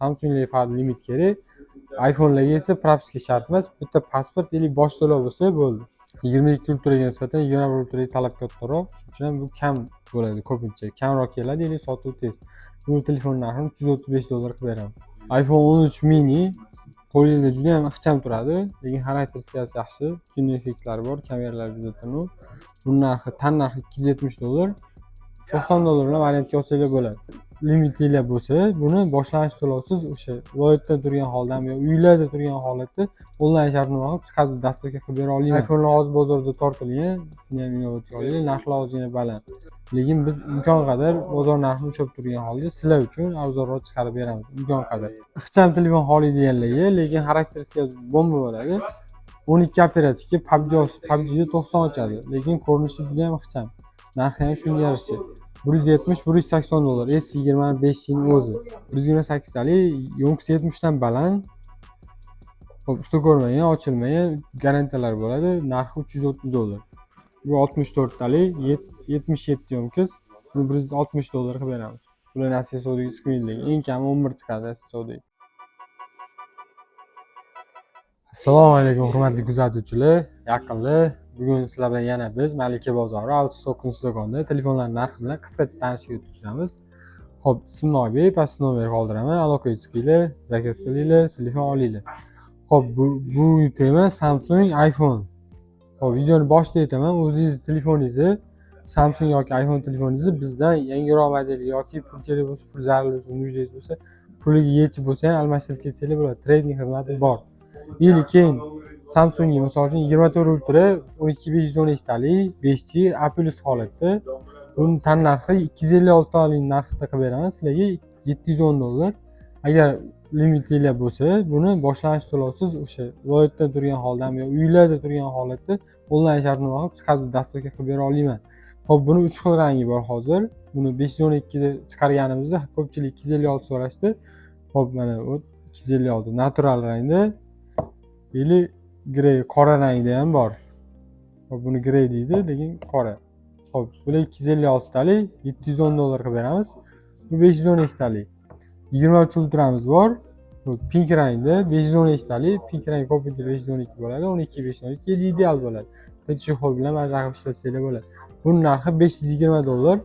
Samsung'ga faqat limit kerak. iPhone'larga esa propiska shart emas. Bitta pasport yoki bosh to'lov bo'lsa bo'ldi. 22 ultraga nisbatan 21 ultra talab kattaroq. Shuning uchun ham bu kam bo'ladi ko'pincha. Kamroq keladi, yoki sotuv tez. Bu telefon narxini $335 qilib beraman. iPhone 13 mini qo'lingizda juda ham ixcham turadi, lekin xarakteristikasi yaxshi, kino effektlari bor, kameralari juda tiniq. Buni narxi tan narxi $270. $90 bilan variantga olsanglar bo'ladi. Limitlar bo'lsa, buni boshlang'ich to'lovsiz o'sha viloyatda turgan holda ham yoki uylarda turgan holatda onlayn shartnoma qilib chiqazib dastavka qilib bera olaman. iPhone'lar hozir bozorda tortilgan, shuni ham inobatga oling, narxlar ozgina baland. Lekin biz imkon qadar bozor narxini ushlab turgan holda sizlar uchun arzonroq chiqarib beramiz imkon qadar. Ixcham telefon xohlaydiganlarga, lekin xarakteristikasi bomba bo'ladi. 12 operativga PUBG'da 90 ochadi, lekin ko'rinishi juda ham ixcham. Narxi ham shunga yarasha. $170-$180. S25 ning o'zi. 128 talik, yo'nqisi 70 dan baland. Xo'p, usta ko'rmagan, ochilmagan garantiyalar bo'ladi. Narxi $330. Bu 64 talik, 77 yo'nqis. Buni $160 qilib beramiz. Bularni asosiy savdoga chiqmaydi. Eng kami 11 chiqadi asosiy savdoga. Assalomu alaykum hurmatli kuzatuvchilar, yaqinlar. Bugun sizlar bilan yana biz Malika bozori Outstock do'konda telefonlar narxi bilan qisqacha tanishib o'tamiz. Xo'p, ismim Oybek, pastda nomer qoldiraman. Aloqaga chiqinglar, zakaz qilinglar, telefon olinglar. Xo'p, bu tema Samsung iPhone. Xo'p, videoni boshida aytaman, o'zingiz telefoningizni Samsung yoki iPhone telefoningizni bizdan yangiroq model yoki pul kerak bo'lsa, pul zarur bo'lsa, нуждangiz bo'lsa, puliga yetib bo'lsa ham almashtirib ketsanglar bo'ladi. Trading xizmati bor. Keyin Samsung'ga misol uchun 24 ultra 12512 talik 5G A+ holatda buni tan narxi 256 talik narxda qilib beramiz sizlarga $710. Agar limitlar bo'lsa, buni boshlang'ich to'lovsiz o'sha viloyatda turgan holda ham yoki uylarda turgan holatda onlayn shartnoma qilib chiqazib dastavka qilib bera olaman. Xo'p, buni 3 xil rangi bor hozir. Buni 512 da chiqarganimizda ko'pchilik 256 so'rashdi. Xo'p, mana bu 256 natural rangda. Ili grey qora rangda ham bor. Xo'p, buni grey deydi, lekin qora. Xo'p, bular 256 talik, $710 qilib beramiz. Bu 512 talik. 23 ultramiz bor. Bu pink rangda 512 talik, pink rang ko'pincha 512 bo'ladi, 12 ideal bo'ladi. Tinch xol bilan maza qilib ishlatsanglar bo'ladi. Buning narxi $520.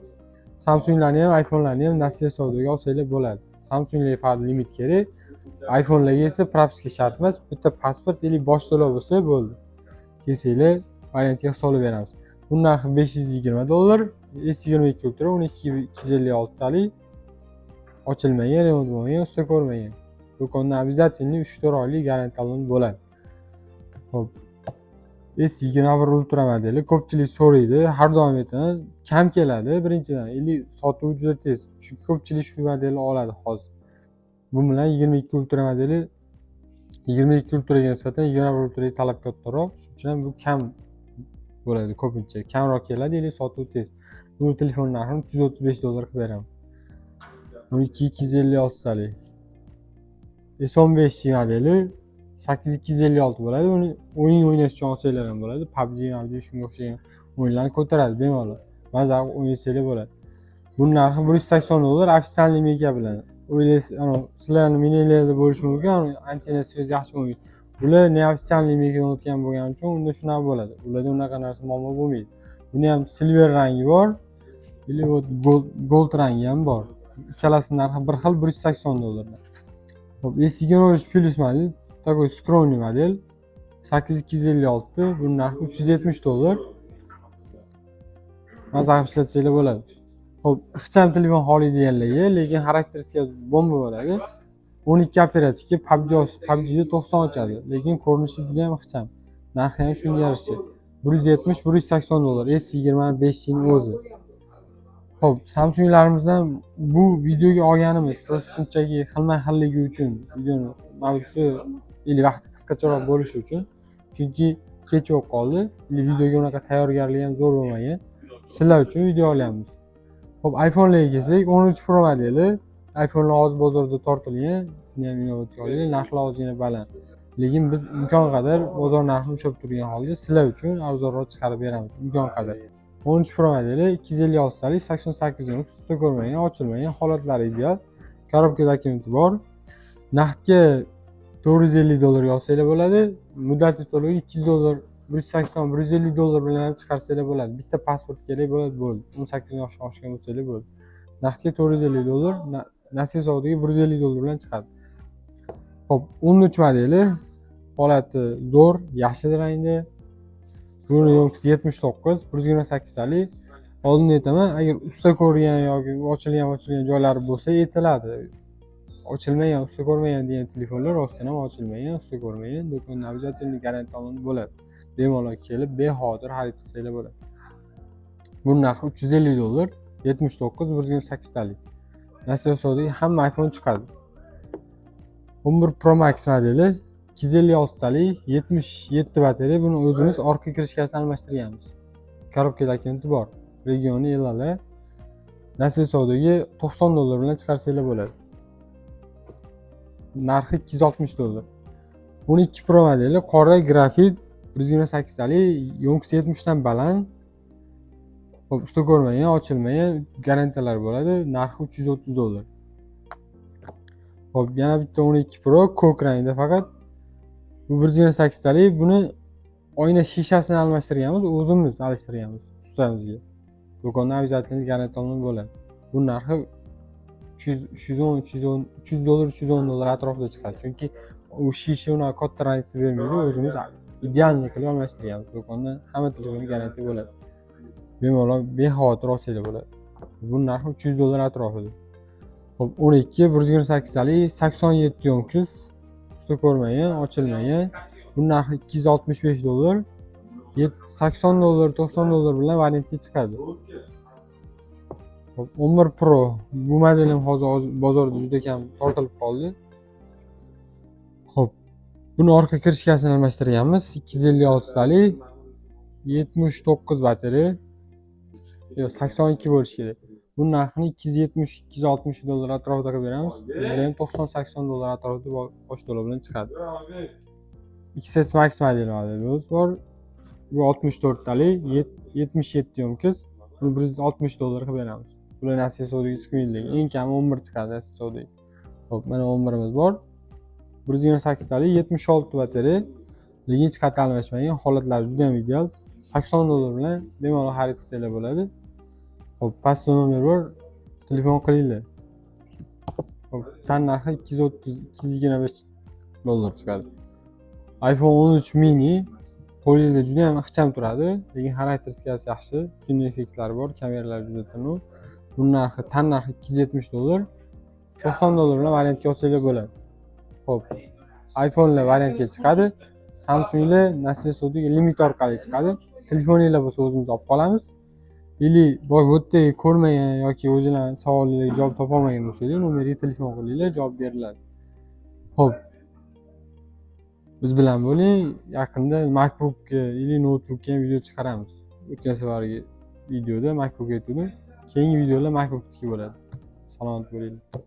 Samsunglarni ham, iPhone'larni ham nasiya savdoga olsanglar bo'ladi. Samsunglarga faqat limit kerak. iPhone'larga esa propiska shart emas, bitta pasport yoki bosh to'lov bo'lsa bo'ldi. Kelsanglar variantga solib beramiz. Buning narxi $520. S22 ultra 12256 talik. Ochilmagan, remont bo'lmagan, usta ko'rmagan. Do'konda обязательно 3-4 oylik garantiyalar bo'ladi. Xo'p. S21 ultra modeli ko'pchilik so'raydi, har doim aytaman, kam keladi birinchidan. Sotuvi juda tez. Chunki ko'pchilik shu modelni oladi hozir. Bu bilan 22 ultra modeli 22 ultraga nisbatan 21 ultraga talab kattaroq. Shuning uchun ham bu kam bo'ladi ko'pincha. Kamroq keladi, yoki sotuv tez. Bu telefon narxini $335 qilib beraman. 12256 talik. S15 modeli 8256 bo'ladi. Uni o'yin o'ynash uchun olsanglar ham bo'ladi. PUBG shunga o'xshagan o'yinlarni ko'taradi bemalol. Maza o'ynasanglar bo'ladi. Buning narxi $180 ofitsialniy mega bilan. O'ylaysiz, sizlarning meninglarda bo'lishi mumkin, antenna svязь yaxshi bo'lmaydi. Bular neofitsialniy megadan o'tgan bo'lgani uchun unda shunaqa bo'ladi. Ularda unaqa narsa muammo bo'lmaydi. Buni ham silver rangi bor, или gold rangi ham bor. Ikkalasining narxi bir xil $180. Xo'p, S23 Plus model, такой скромный model 8256, buning narxi $370. Maza qilib ishlatsanglar bo'ladi. Xo'p, ixcham telefon xohlaydiganlarga, lekin xarakteristikasi bomba bo'ladi. 12 operativga PUBG'da 90 ochadi, lekin ko'rinishi juda ham ixcham. Narxi ham shunga yarasha. $170-$180. S25 ning o'zi. Xo'p, Samsunglarimizdan bu videoga olganimiz prosta shunchaki xilma-xilligi uchun, videoni mavzusi vaqti qisqacharoq bo'lishi uchun. Chunki kech bo'lib qoldi. Videoga unaqa tayyorgarlik ham zo'r bo'lmagan. Sizlar uchun video olyapmiz. Xo'p, iPhone'larga kelsak, 13 Pro modeli. iPhone'lar hozir bozorda tortilgan, shuni ham inobatga oling, narxlar ozgina baland. Lekin biz imkon qadar bozor narxini ushlab turgan holda sizlar uchun arzonroq chiqarib beramiz, imkon qadar. 13 Pro modeli 256 talik, 88 yo'nqis, usta ko'rmagan, ochilmagan, holatlari ideal. Korobka dokumenti bor. Naqdga $450 yozsanglar bo'ladi. Muddati to'lov $200, $180, $150 bilan ham chiqarsanglar bo'ladi. Bitta pasport kerak bo'ladi, bo'ldi. 18 yoshdan oshgan bo'lsanglar bo'ldi. Naqdga $450, Nasiya savdoga $150 bilan chiqadi. Xo'p, 13 modeli. Holati zo'r, yashil rangda. Buni yo'lkisi 79, 128 talik. Oldin aytaman, agar usta ko'rgan yoki ochilgan joylari bo'lsa aytiladi. Ochilmagan, usta ko'rmagan degan telefonlar rostdan ham ochilmagan, usta ko'rmagan, do'konda обязательно garantiya bo'ladi. Bemalol kelib, bexotir xarid qilsanglar bo'ladi. Buning narxi $350, 79, 128 talik. Nasiya savdoga hamma iPhone chiqadi. 11 Pro Max modeli, 256 talik, 77 batareya. Buni o'zimiz orqa kirishkasini almashtirganmiz. Korobka dokumenti bor. Regioni Elala. Nasiya savdoga $90 bilan chiqarsanglar bo'ladi. Narxi $260. 12 Pro modeli, qora grafit, 128 talik, yo'nkisi 70 dan baland. Xo'p, usta ko'rmagan, ochilmagan, garantiyalar bo'ladi. Narxi $330. Xo'p, yana bitta 12 Pro ko'k rangda faqat. Bu 128 talik. Buni oyna shishasini almashtirganmiz, o'zimiz alishtirganmiz ustamizga. Do'konda обязательно garantiya bo'ladi. Bu narxi $310 atrofida chiqadi. Chunki u shisha uni katta rangsi bermaydi, o'zimiz idealniy qilib almashtirganmiz. Do'konda hamma telefonga garantiya bo'ladi. Bemalol bexotir olsanglar bo'ladi. Bu narxi $300 atrofida. Xo'p, 12 128 talik, 87 yo'nkis, usta ko'rmagan, ochilmagan. Bu narxi $265. $80, $90 bilan variantga chiqadi. Xo'p, 11 Pro. Bu model ham hozir bozorda juda kam tortilib qoldi. Xo'p, buni orqa kirishkasini almashtirganmiz. 256 talik, 79 batareya. Yo'q, 82 bo'lishi kerak. Bu narxini $270-260 atrofida qilib beramiz. Bu ham $90-80 atrofida bosh to'lov bilan chiqadi. XS Max modelimiz bor. Bu 64 talik, 77 yo'nkis. Buni $160 qilib beramiz. Bular Nasiya savdoga chiqmaydi. Eng kami 11 chiqadi Nasiya savdoga. Xo'p, mana 11imiz bor. 128 talik, 76 batareya. Lekin hech qattiq almashmagan, holatlari juda ham ideal. $80 bilan bemalol xarid qilsanglar bo'ladi. Xo'p, pastda nomer bor, telefon qilinglar. Xo'p, tan narxi $225 chiqadi. iPhone 13 mini qo'lingizda juda ham ixcham turadi, lekin xarakteristikasi yaxshi, kino effektlari bor, kameralari juda tinov. Buning narxi tan narxi $270, $90 bilan variantga olsanglar bo'ladi. Xo'p, iPhone'lar variantga chiqadi, Samsung'lar Nasiya savdoga limit orqali chiqadi. Telefoninglar bo'lsa o'zimiz olib qolamiz. Ili bu yerda ko'rmagan yoki o'zingizlarning savollariga javob topa olmagan bo'lsangiz, nomerga telefon qilinglar, javob beriladi. Xo'p, biz bilan bo'ling. Yaqinda MacBookga ili notebookga ham video chiqaramiz. O'tgan safargi videoda MacBook aytdim. Keyingi videolar MacBookniki bo'ladi. Salomat bo'linglar.